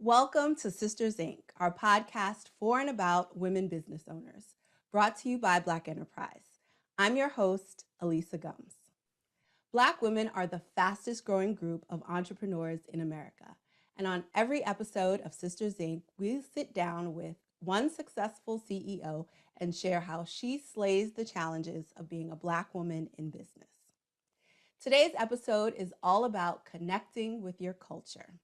Welcome to Sisters Inc., our podcast for and about women business owners, brought to you by Black Enterprise. I'm your host, Elisa Gums. Black women are the fastest growing group of entrepreneurs in America. And on every episode of Sisters Inc., we sit down with one successful CEO and share how she slays the challenges of being a Black woman in business. Today's episode is all about connecting with your culture.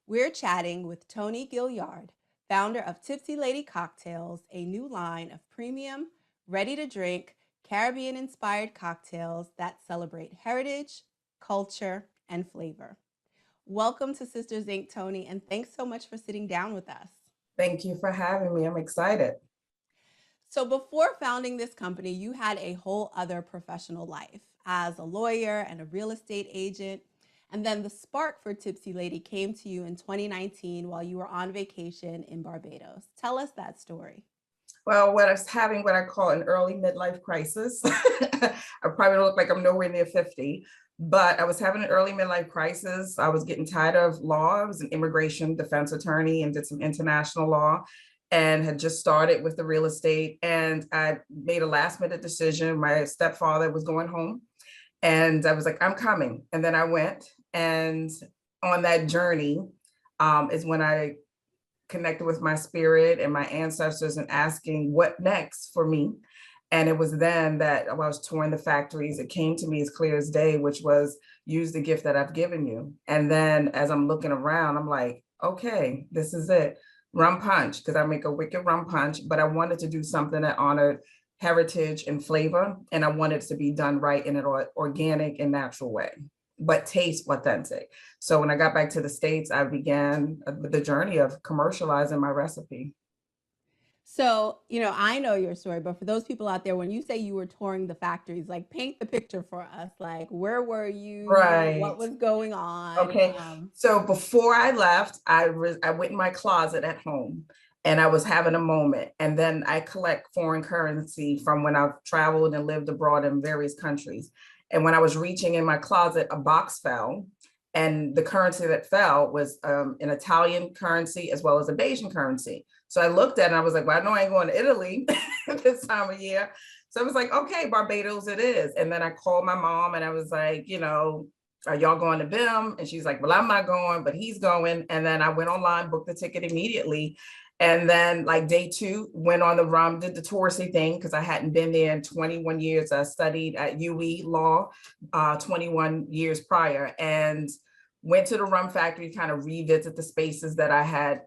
We're chatting with Toni Gilliard, founder of Tipsy Lady Cocktails, a new line of premium, ready-to-drink, Caribbean-inspired cocktails that celebrate heritage, culture, and flavor. Welcome to Sisters Inc., Toni, and thanks so much for sitting down with us. Thank you for having me. I'm excited. So before founding this company, you had a whole other professional life as a lawyer and a real estate agent. And then the spark for Tipsy Lady came to you in 2019 while you were on vacation in Barbados. Tell us that story. Well, when I was having what I call an early midlife crisis, I probably look like I'm nowhere near 50, but I was having an early midlife crisis. I was getting tired of law. I was an immigration defense attorney and did some international law and had just started with the real estate. And I made a last minute decision. My stepfather was going home and I was like, I'm coming. And then I went, and on that journey is when I connected with my spirit and my ancestors and asking what next for me. And it was then that when I was touring the factories, it came to me as clear as day, which was use the gift that I've given you. And then as I'm looking around, I'm like, okay, this is it. Rum punch, because I make a wicked rum punch, but I wanted to do something that honored heritage and flavor. And I wanted it to be done right in an organic and natural way, but taste authentic. So when I got back to the States, I began the journey of commercializing my recipe. So, I know your story, but for those people out there, when you say you were touring the factories, like paint the picture for us, like where were you? What Right. was going on? Okay. So before I left, I went in my closet at home and I was having a moment. And then I collect foreign currency from when I've traveled and lived abroad in various countries. And when I was reaching in my closet, a box fell. And the currency that fell was an Italian currency as well as a Bayesian currency. So I looked at it and I was like, well, I know I ain't going to Italy this time of year. So I was like, okay, Barbados it is. And then I called my mom and I was like, are y'all going to BIM? And she's like, well, I'm not going, but he's going. And then I went online, booked the ticket immediately. And then like day two, went on the rum, did the touristy thing because I hadn't been there in 21 years. I studied at UE Law 21 years prior and went to the rum factory, kind of revisit the spaces that I had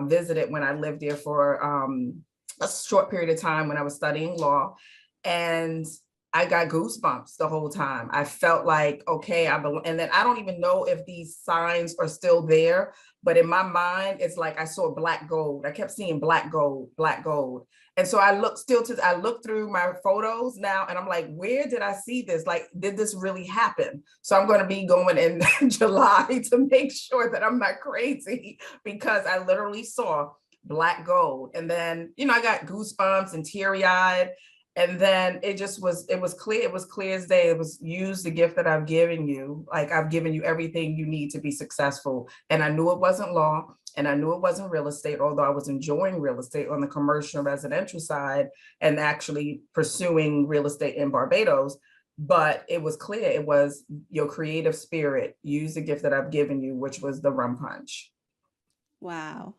visited when I lived there for a short period of time when I was studying law. And I got goosebumps the whole time. I felt like, okay, I belong. And then I don't even know if these signs are still there, but in my mind, it's like I saw black gold. I kept seeing black gold, black gold. And so I look through my photos now and I'm like, where did I see this? Like, did this really happen? So I'm going to be going in July to make sure that I'm not crazy because I literally saw black gold. And then, I got goosebumps and teary eyed. And then it was clear as day. It was use the gift that I've given you. Like I've given you everything you need to be successful. And I knew it wasn't law and I knew it wasn't real estate, although I was enjoying real estate on the commercial residential side and actually pursuing real estate in Barbados. But it was clear it was your creative spirit, use the gift that I've given you, which was the rum punch. Wow.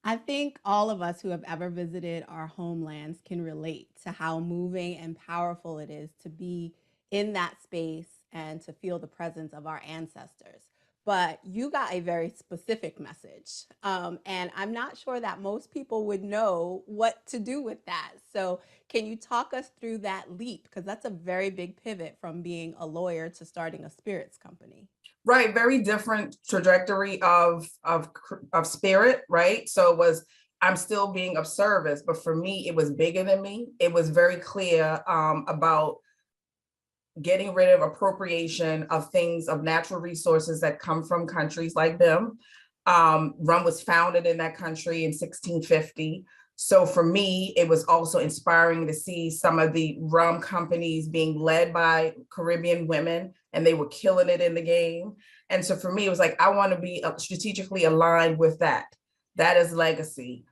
I think all of us who have ever visited our homelands can relate to how moving and powerful it is to be in that space and to feel the presence of our ancestors. But you got a very specific message. And I'm not sure that most people would know what to do with that. So, can you talk us through that leap? Because that's a very big pivot from being a lawyer to starting a spirits company. Right, very different trajectory of spirit, right? So it was I'm still being of service, but for me, it was bigger than me. It was very clear about getting rid of appropriation of things of natural resources that come from countries like them. Rum was founded in that country in 1650. So for me, it was also inspiring to see some of the rum companies being led by Caribbean women, and they were killing it in the game. And so for me, it was like, I want to be strategically aligned with that. That is legacy.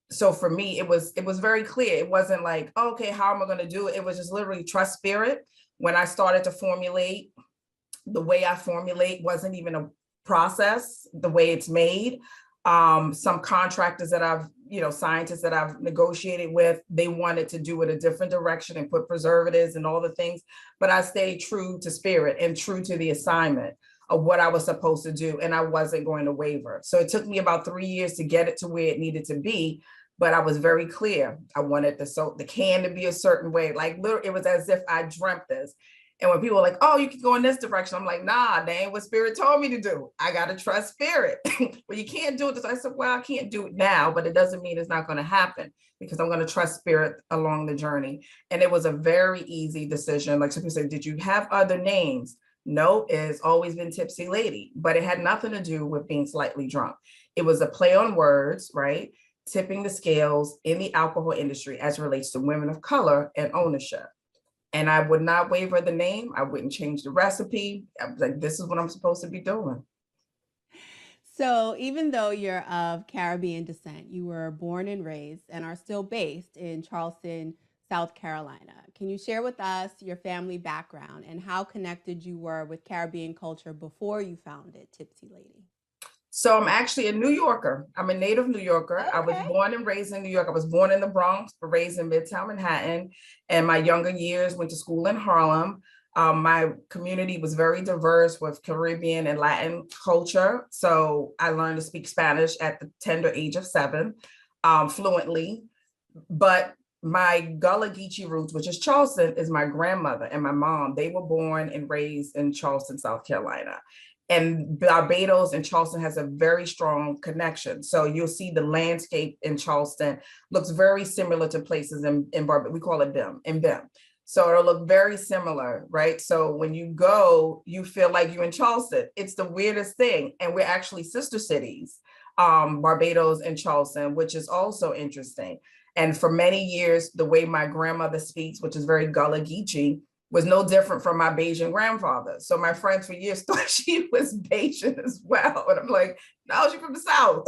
So for me, it was very clear. It wasn't like, okay, how am I going to do it? It was just literally trust spirit. When I started to formulate, the way I formulate wasn't even a process, the way it's made. Some contractors that I've, scientists that I've negotiated with, they wanted to do it a different direction and put preservatives and all the things, but I stayed true to spirit and true to the assignment of what I was supposed to do. And I wasn't going to waver. So it took me about 3 years to get it to where it needed to be. But I was very clear. I wanted the can to be a certain way. Like literally, it was as if I dreamt this. And when people are like, oh, you can go in this direction, I'm like, nah, that ain't what spirit told me to do. I got to trust spirit. Well, you can't do it. I said, well, I can't do it now, but it doesn't mean it's not going to happen because I'm going to trust spirit along the journey. And it was a very easy decision. Like some people say, did you have other names? No, it's always been Tipsy Lady, but it had nothing to do with being slightly drunk. It was a play on words, right? Tipping the scales in the alcohol industry as it relates to women of color and ownership. And I would not waver the name. I wouldn't change the recipe. I was like, this is what I'm supposed to be doing. So even though you're of Caribbean descent, you were born and raised and are still based in Charleston, South Carolina. Can you share with us your family background and how connected you were with Caribbean culture before you founded Tipsy Lady? So I'm actually a New Yorker. I'm a native New Yorker. Okay. I was born and raised in New York. I was born in the Bronx, but raised in Midtown Manhattan. And my younger years went to school in Harlem. My community was very diverse with Caribbean and Latin culture. So I learned to speak Spanish at the tender age of 7, fluently. But my Gullah Geechee roots, which is Charleston, is my grandmother and my mom. They were born and raised in Charleston, South Carolina. And Barbados and Charleston has a very strong connection. So you'll see the landscape in Charleston looks very similar to places in Barbados. We call it BIM, in BIM. So it'll look very similar, right? So when you go, you feel like you're in Charleston. It's the weirdest thing. And we're actually sister cities, Barbados and Charleston, which is also interesting. And for many years, the way my grandmother speaks, which is very Gullah Geechee, was no different from my Bajan grandfather. So my friends for years thought she was Bajan as well. And I'm like, no, she's from the South.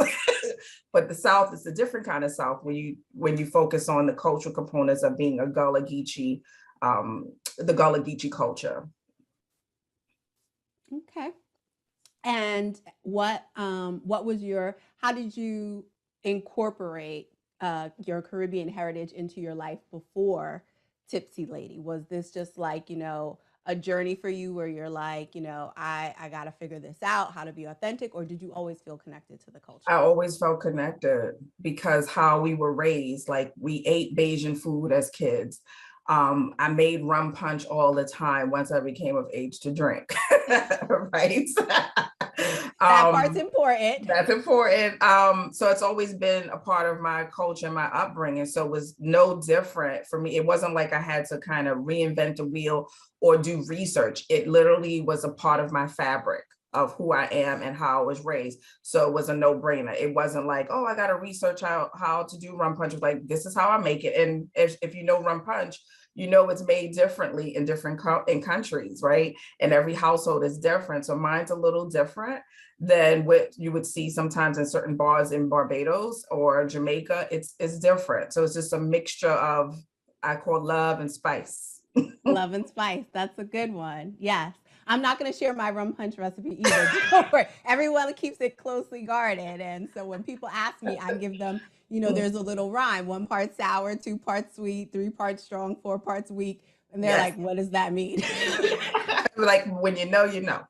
But the South is a different kind of South when you focus on the cultural components of being a Gullah Geechee, the Gullah Geechee culture. Okay. And how did you incorporate your Caribbean heritage into your life before Tipsy Lady? Was this just like, a journey for you where you're like, I got to figure this out, how to be authentic, or did you always feel connected to the culture? I always felt connected because how we were raised, like we ate Bajan food as kids. I made rum punch all the time once I became of age to drink, right? That part's important. That's important. So it's always been a part of my culture and my upbringing. So it was no different for me. It wasn't like I had to kind of reinvent the wheel or do research. It literally was a part of my fabric of who I am and how I was raised. So it was a no-brainer. It wasn't like, oh, I got to research how to do rum punch. It was like, this is how I make it. And if you know rum punch, it's made differently in different countries, right? And every household is different. So mine's a little different than what you would see sometimes in certain bars in Barbados or Jamaica. It's different. So it's just a mixture of, I call love and spice. Love and spice. That's a good one. Yes. I'm not going to share my rum punch recipe either. Don't worry. Everyone keeps it closely guarded. And so when people ask me, I give them, there's a little rhyme: 1 part sour, 2 parts sweet, 3 parts strong, 4 parts weak. And they're like, what does that mean? Like, when you know, you know.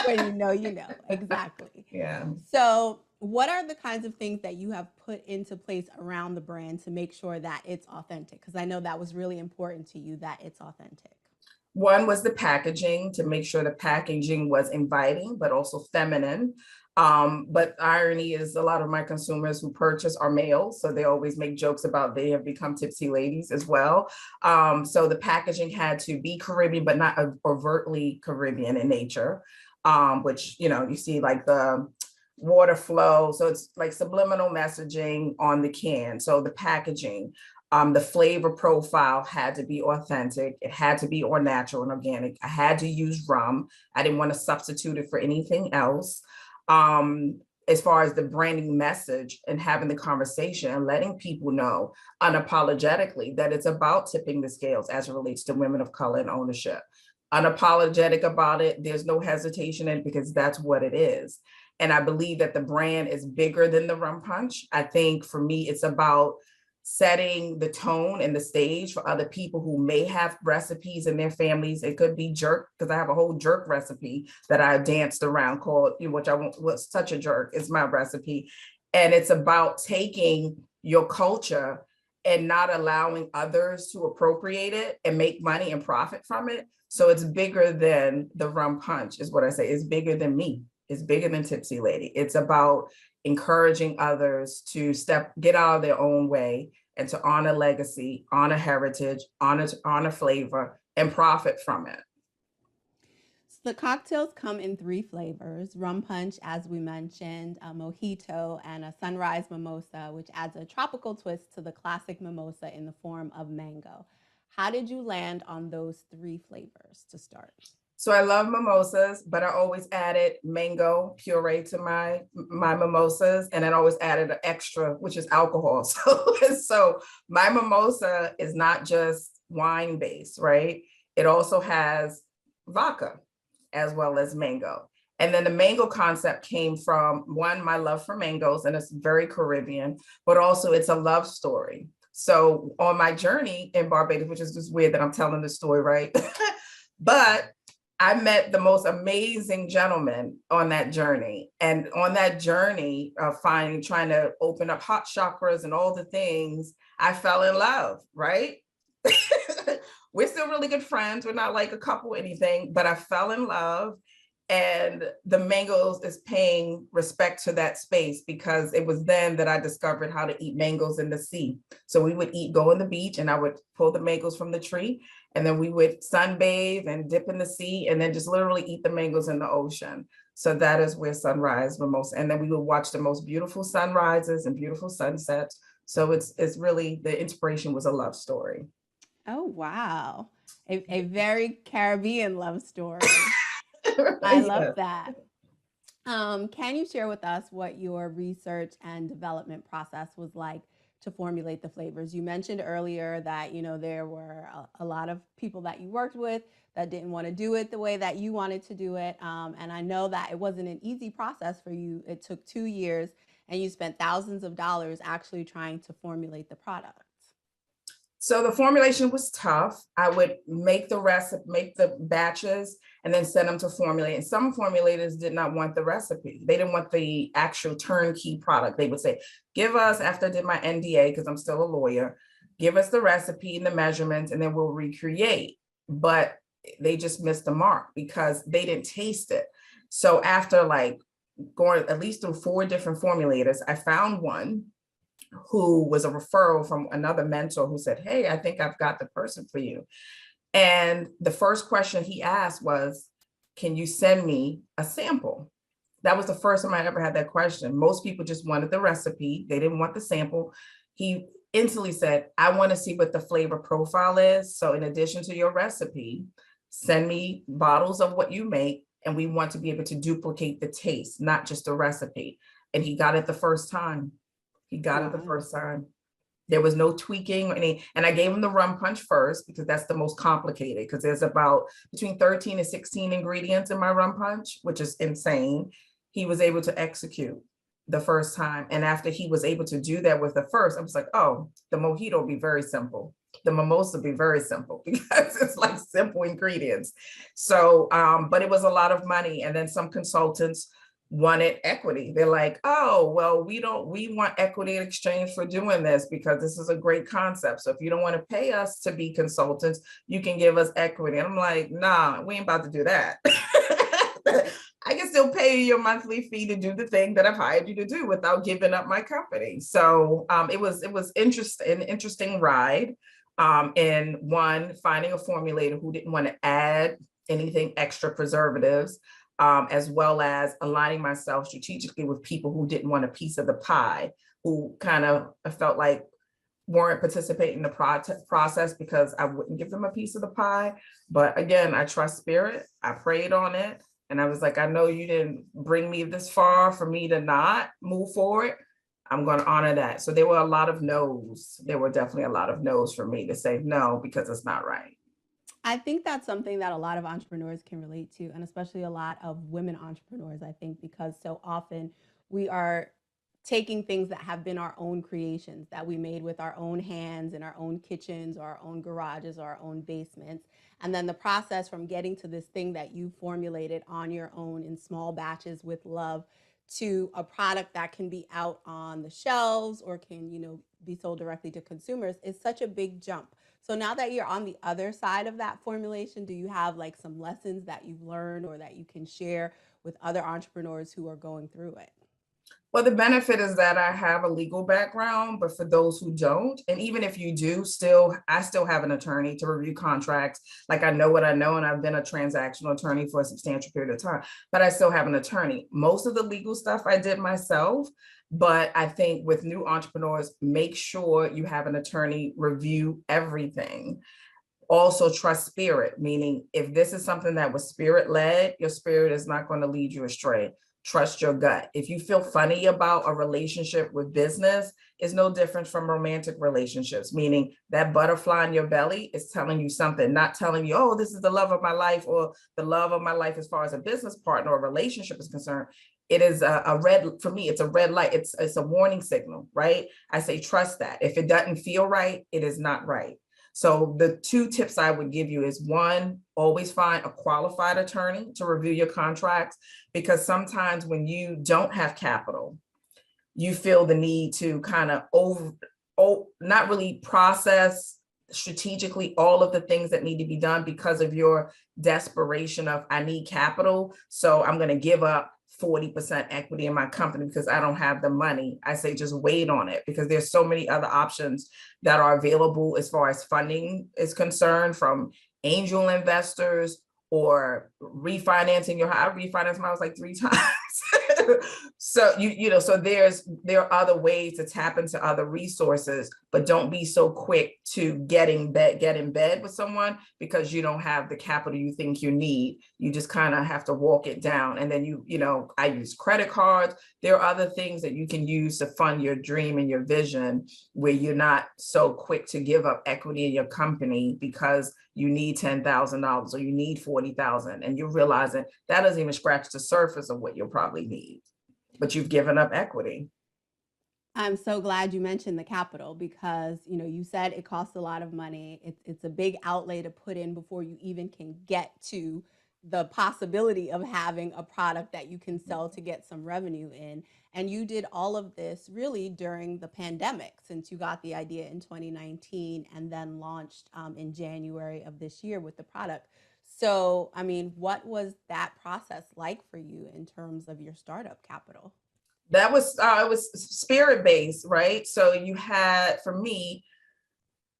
When you know, you know. Exactly. Yeah. So what are the kinds of things that you have put into place around the brand to make sure that it's authentic? Because I know that was really important to you, that it's authentic. One was the packaging, to make sure the packaging was inviting, but also feminine. But irony is a lot of my consumers who purchase are males, so they always make jokes about they have become tipsy ladies as well. So the packaging had to be Caribbean, but not overtly Caribbean in nature, which, you see like the water flow. So it's like subliminal messaging on the can. So the packaging, the flavor profile had to be authentic. It had to be all natural and organic. I had to use rum. I didn't want to substitute it for anything else. as far as the branding message and having the conversation and letting people know unapologetically that it's about tipping the scales as it relates to women of color and ownership. Unapologetic about it. There's no hesitation in it because that's what it is. And I believe that the brand is bigger than the rum punch. I think for me, it's about setting the tone and the stage for other people who may have recipes in their families. It could be jerk, because I have a whole jerk recipe that I danced around called, which I was such a jerk. It's my recipe. And it's about taking your culture and not allowing others to appropriate it and make money and profit from it. So it's bigger than the rum punch, is what I say. It's bigger than me. It's bigger than Tipsy Lady. It's about encouraging others to get out of their own way and to honor legacy, honor heritage, honor flavor, and profit from it. The cocktails come in 3 flavors: rum punch, as we mentioned, a mojito, and a sunrise mimosa, which adds a tropical twist to the classic mimosa in the form of mango. How did you land on those 3 flavors to start? So I love mimosas, but I always added mango puree to my mimosas, and then always added an extra, which is alcohol. So my mimosa is not just wine based, right? It also has vodka as well as mango. And then the mango concept came from, one, my love for mangoes, and it's very Caribbean, but also it's a love story. So on my journey in Barbados, which is just weird that I'm telling this story, right? But I met the most amazing gentleman on that journey. And on that journey of trying to open up hot chakras and all the things, I fell in love, right? We're still really good friends. We're not like a couple or anything, but I fell in love. And the mangoes is paying respect to that space, because it was then that I discovered how to eat mangoes in the sea. So we would go on the beach and I would pull the mangoes from the tree, and then we would sunbathe and dip in the sea, and then just literally eat the mangoes in the ocean. So that is where sunrise mimosa, and then we would watch the most beautiful sunrises and beautiful sunsets. So it's really, the inspiration was a love story. Oh, wow. A very Caribbean love story. I love that. Can you share with us what your research and development process was like to formulate the flavors? You mentioned earlier that, there were a lot of people that you worked with that didn't want to do it the way that you wanted to do it. And I know that it wasn't an easy process for you. It took 2 years, and you spent thousands of dollars actually trying to formulate the product. So the formulation was tough. I would make the batches, and then send them to formulate. And some formulators did not want the recipe. They didn't want the actual turnkey product. They would say, give us, after I did my NDA, because I'm still a lawyer, give us the recipe and the measurements, and then we'll recreate. But they just missed the mark because they didn't taste it. So after going at least through 4 different formulators, I found one who was a referral from another mentor who said, hey, I think I've got the person for you. And the first question he asked was, can you send me a sample? That was the first time I ever had that question. Most people just wanted the recipe. They didn't want the sample. He instantly said, I want to see what the flavor profile is. So in addition to your recipe, send me bottles of what you make, and we want to be able to duplicate the taste, not just the recipe. And he got it the first time. There was no tweaking or any, and I gave him the rum punch first because that's the most complicated, because there's about between 13 and 16 ingredients in my rum punch, which is insane. He was able to execute the first time. And after he was able to do that with the first, I was like, oh, the mojito will be very simple. The mimosa will be very simple because it's like simple ingredients. So, but it was a lot of money. And then some consultants wanted equity. They're like, oh, well, we want equity in exchange for doing this because this is a great concept. So if you don't want to pay us to be consultants, you can give us equity. And I'm like, nah, we ain't about to do that. I can still pay you your monthly fee to do the thing that I've hired you to do without giving up my company. So it was an interesting ride. In one, finding a formulator who didn't want to add anything extra preservatives, as well as aligning myself strategically with people who didn't want a piece of the pie, who kind of felt like weren't participating in the process because I wouldn't give them a piece of the pie. But again, I trust spirit. I prayed on it, And I was like, I know you didn't bring me this far for me to not move forward. I'm going to honor that. So there were a lot of no's. There were definitely a lot of no's for me to say no, because it's not right. I think that's something that a lot of entrepreneurs can relate to, and especially a lot of women entrepreneurs, I think, because so often we are taking things that have been our own creations that we made with our own hands in our own kitchens or our own garages or our own basements. And then the process from getting to this thing that you formulated on your own in small batches with love to a product that can be out on the shelves or can, be sold directly to consumers is such a big jump. So now that you're on the other side of that formulation, do you have like some lessons that you've learned or that you can share with other entrepreneurs who are going through it? Well, the benefit is that I have a legal background, but for those who don't, and even if you do, I still have an attorney to review contracts. Like, I know what I know, and I've been a transactional attorney for a substantial period of time, but I still have an attorney. Most of the legal stuff I did myself, but I think with new entrepreneurs, make sure you have an attorney review everything. Also trust spirit, meaning if this is something that was spirit led, your spirit is not going to lead you astray. Trust your gut. If you feel funny about a relationship with business, it's no different from romantic relationships, meaning that butterfly in your belly is telling you something, not telling you, oh, this is the love of my life or the love of my life as far as a business partner or relationship is concerned. It is a red, for me, it's a red light. It's a warning signal, right? I say, trust that. If it doesn't feel right, it is not right. So the two tips I would give you is, one, always find a qualified attorney to review your contracts, because sometimes when you don't have capital, you feel the need to kind of not really process strategically all of the things that need to be done because of your desperation of, I need capital, so I'm going to give up 40% equity in my company because I don't have the money. I say just wait on it, because there's so many other options that are available as far as funding is concerned, from angel investors or refinancing your house. I refinanced my house like 3 times. So so there are other ways to tap into other resources, but don't be so quick to get in bed with someone because you don't have the capital you think you need. You just kind of have to walk it down. And then I use credit cards. There are other things that you can use to fund your dream and your vision, where you're not so quick to give up equity in your company because you need $10,000 or you need $40,000, and you're realizing that doesn't even scratch the surface of what you'll probably need, but you've given up equity. I'm so glad you mentioned the capital because, you said it costs a lot of money. It's a big outlay to put in before you even can get to the possibility of having a product that you can sell to get some revenue in. And you did all of this really during the pandemic, since you got the idea in 2019 and then launched in January of this year with the product. So, I mean, what was that process like for you in terms of your startup capital? That was it was spirit based, right? So you had, for me,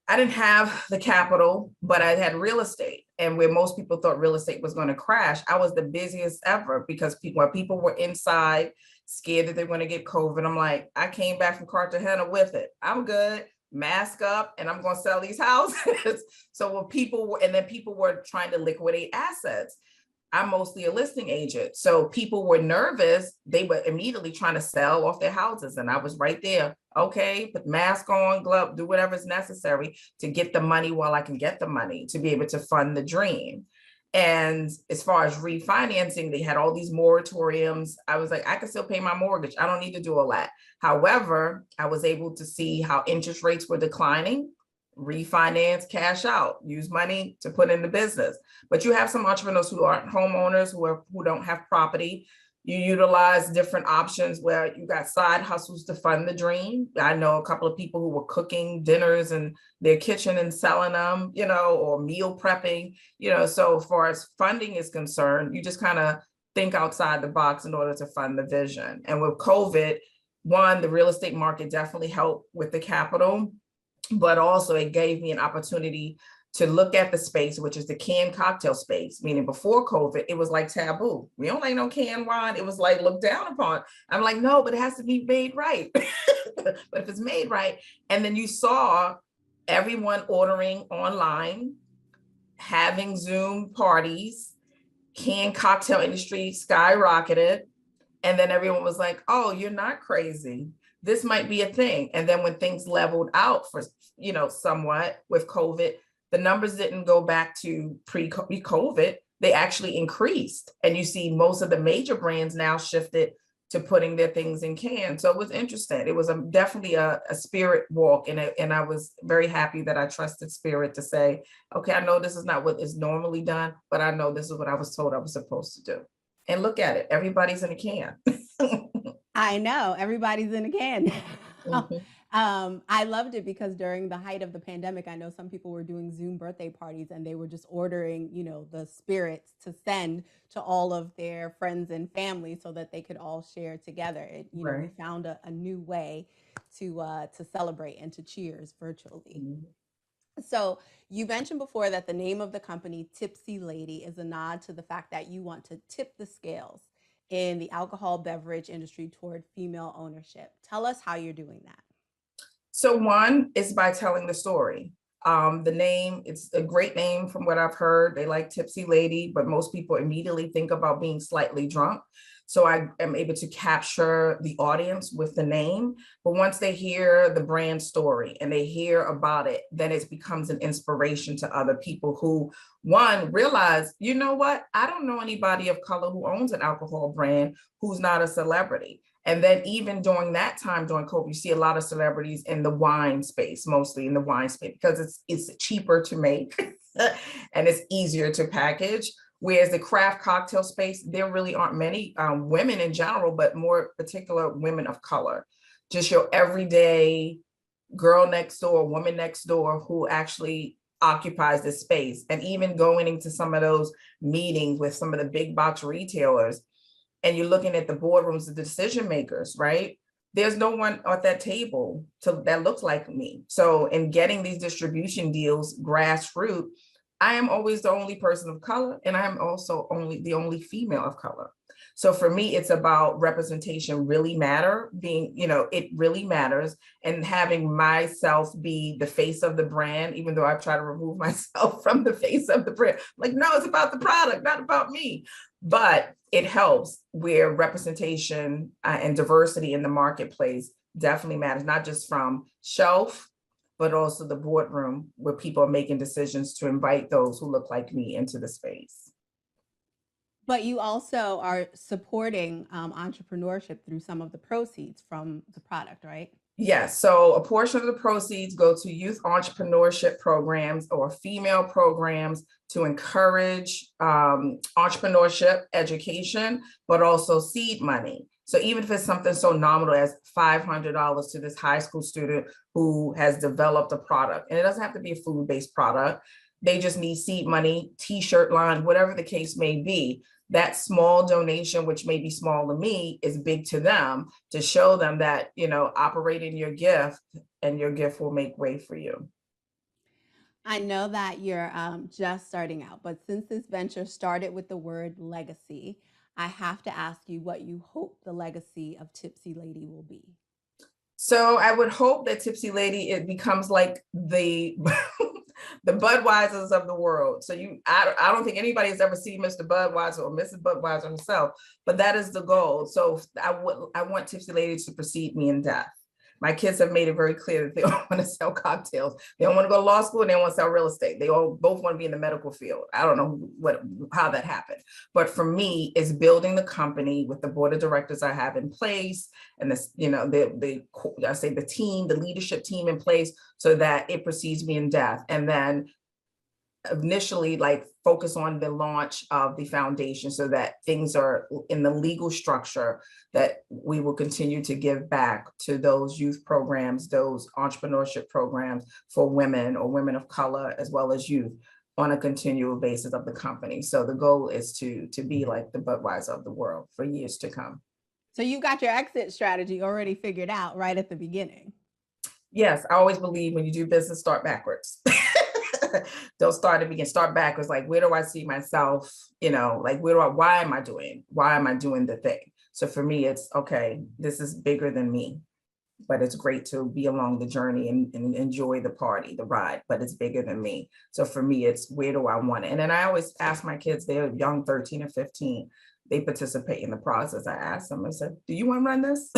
I didn't have the capital, but I had real estate. And where most people thought real estate was going to crash, I was the busiest ever, because while people were inside, scared that they were going to get COVID, I'm like, I came back from Cartagena with it. I'm good. Mask up, and I'm going to sell these houses. So when people were trying to liquidate assets. I'm mostly a listing agent. So people were nervous. They were immediately trying to sell off their houses. And I was right there. Okay, put mask on, glove, do whatever's necessary to get the money while I can get the money to be able to fund the dream. And as far as refinancing, they had all these moratoriums. I was like, I can still pay my mortgage. I don't need to do all that. However, I was able to see how interest rates were declining, refinance, cash out, use money to put in the business. But you have some entrepreneurs who aren't homeowners, who don't have property. You utilize different options where you got side hustles to fund the dream. I know a couple of people who were cooking dinners in their kitchen and selling them, or meal prepping, so as far as funding is concerned, you just kind of think outside the box in order to fund the vision. And with COVID, one, the real estate market definitely helped with the capital, but also it gave me an opportunity to look at the space, which is the canned cocktail space, meaning before COVID, it was like taboo. We don't like no canned wine. It was like looked down upon. I'm like, no, but it has to be made right. But if it's made right, and then you saw everyone ordering online, having Zoom parties, Canned cocktail industry skyrocketed. And then everyone was like, oh, you're not crazy. This might be a thing. And then when things leveled out for, somewhat with COVID, the numbers didn't go back to pre-COVID. They actually increased. And you see most of the major brands now shifted to putting their things in cans. So it was interesting. It was definitely a spirit walk. And I was very happy that I trusted spirit to say, okay, I know this is not what is normally done, but I know this is what I was told I was supposed to do. And look at it, everybody's in a can. I know, everybody's in a can. Mhm. I loved it because during the height of the pandemic, I know some people were doing Zoom birthday parties and they were just ordering, the spirits to send to all of their friends and family so that they could all share together. We Right. found a new way to celebrate and to cheers virtually. Mhm. So you mentioned before that the name of the company, Tipsy Lady, is a nod to the fact that you want to tip the scales in the alcohol beverage industry toward female ownership. Tell us how you're doing that. So one is by telling the story. The name, it's a great name from what I've heard. They like Tipsy Lady, but most people immediately think about being slightly drunk. So I am able to capture the audience with the name. But once they hear the brand story and they hear about it, then it becomes an inspiration to other people who, one, realize, you know what? I don't know anybody of color who owns an alcohol brand who's not a celebrity. And then even during that time, during COVID, you see a lot of celebrities in the wine space, mostly in the wine space, because it's cheaper to make and it's easier to package. Whereas the craft cocktail space, there really aren't many women in general, but more particular women of color. Just your everyday girl next door, woman next door who actually occupies this space. And even going into some of those meetings with some of the big box retailers, and you're looking at the boardrooms of the decision makers, right? There's no one at that table that looks like me. So in getting these distribution deals, grassroots, I am always the only person of color, and I am also the only female of color. So for me, it's about representation really it really matters. And having myself be the face of the brand, even though I try to remove myself from the face of the brand. Like, no, it's about the product, not about me. But it helps where representation and diversity in the marketplace definitely matters, not just from shelf, but also the boardroom where people are making decisions to invite those who look like me into the space. But you also are supporting entrepreneurship through some of the proceeds from the product, right? Yes, so a portion of the proceeds go to youth entrepreneurship programs or female programs to encourage entrepreneurship education, but also seed money. So even if it's something so nominal as $500 to this high school student who has developed a product, and it doesn't have to be a food-based product, they just need seed money, t-shirt line, whatever the case may be. That small donation, which may be small to me, is big to them, to show them that, operate in your gift and your gift will make way for you. I know that you're just starting out, but since this venture started with the word legacy, I have to ask you what you hope the legacy of Tipsy Lady will be. So I would hope that Tipsy Lady, it becomes like the the Budweisers of the world. So I don't think anybody has ever seen Mr. Budweiser or Mrs. Budweiser himself, but that is the goal. So I want Tipsy Lady to precede me in death. My kids have made it very clear that they don't want to sell cocktails. They don't want to go to law school and they don't want to sell real estate. They all both want to be in the medical field. I don't know how that happened. But for me, it's building the company with the board of directors I have in place and this, I say the team, the leadership team in place so that it precedes me in death. And then initially focus on the launch of the foundation so that things are in the legal structure that we will continue to give back to those youth programs, those entrepreneurship programs for women or women of color, as well as youth on a continual basis of the company. So the goal is to be like the Budweiser of the world for years to come. So you got your exit strategy already figured out right at the beginning. Yes, I always believe when you do business, start backwards. Don't start at the beginning, start backwards. Like, where do I see myself? Why am I doing the thing? So for me, it's okay, this is bigger than me. but it's great to be along the journey and enjoy the party, the ride, but it's bigger than me. So for me, it's where do I want it? And then I always ask my kids, they're young, 13 and 15, they participate in the process. I ask them, I said, do you want to run this?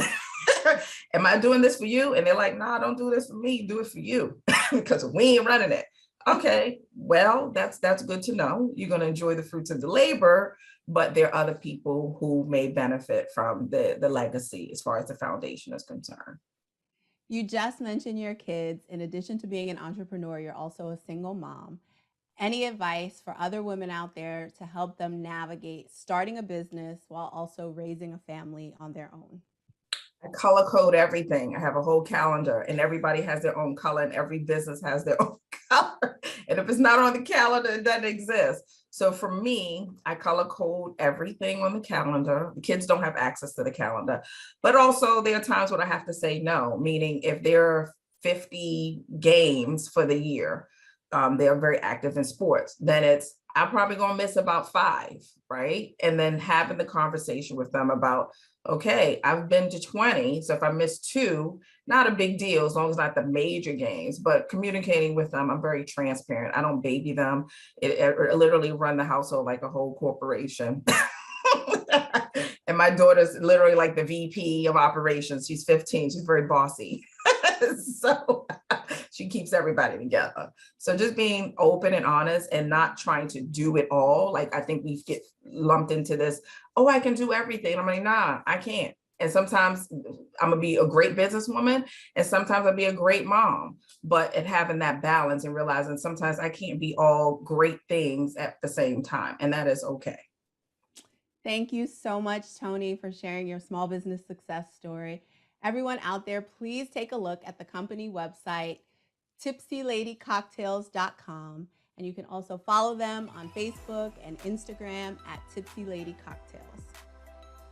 Am I doing this for you? And they're like, no, don't do this for me, do it for you, because we ain't running it. Okay, well, that's good to know. You're going to enjoy the fruits of the labor, but there are other people who may benefit from the legacy as far as the foundation is concerned. You just mentioned your kids. In addition to being an entrepreneur, you're also a single mom. Any advice for other women out there to help them navigate starting a business while also raising a family on their own? I color code everything. I have a whole calendar, and everybody has their own color, and every business has their own color. And if it's not on the calendar, it doesn't exist. So for me, I color code everything on the calendar. The kids don't have access to the calendar, but also there are times when I have to say no, meaning if there are 50 games for the year, they're very active in sports, then I'm probably going to miss about 5, right? And then having the conversation with them about, okay, I've been to 20, so if I miss 2, not a big deal as long as not the major games, but communicating with them, I'm very transparent. I don't baby them. I literally run the household like a whole corporation. And my daughter's literally like the VP of operations. She's 15. She's very bossy. So she keeps everybody together. So just being open and honest and not trying to do it all. Like I think we get lumped into this, oh, I can do everything. I'm like, nah, I can't. And sometimes I'm gonna be a great businesswoman and sometimes I'll be a great mom, but having that balance and realizing sometimes I can't be all great things at the same time. And that is okay. Thank you so much, Toni, for sharing your small business success story. Everyone out there, please take a look at the company website, tipsyladycocktails.com. And you can also follow them on Facebook and Instagram at Tipsy Lady Cocktails.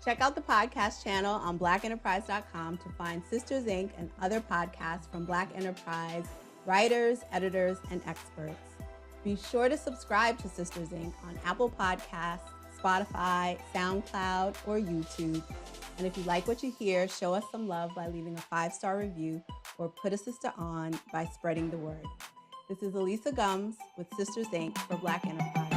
Check out the podcast channel on blackenterprise.com to find Sisters Inc. and other podcasts from Black Enterprise writers, editors, and experts. Be sure to subscribe to Sisters Inc. on Apple Podcasts, Spotify, SoundCloud, or YouTube. And if you like what you hear, show us some love by leaving a 5-star review or put a sister on by spreading the word. This is Elisa Gums with Sisters Inc. for Black Enterprise.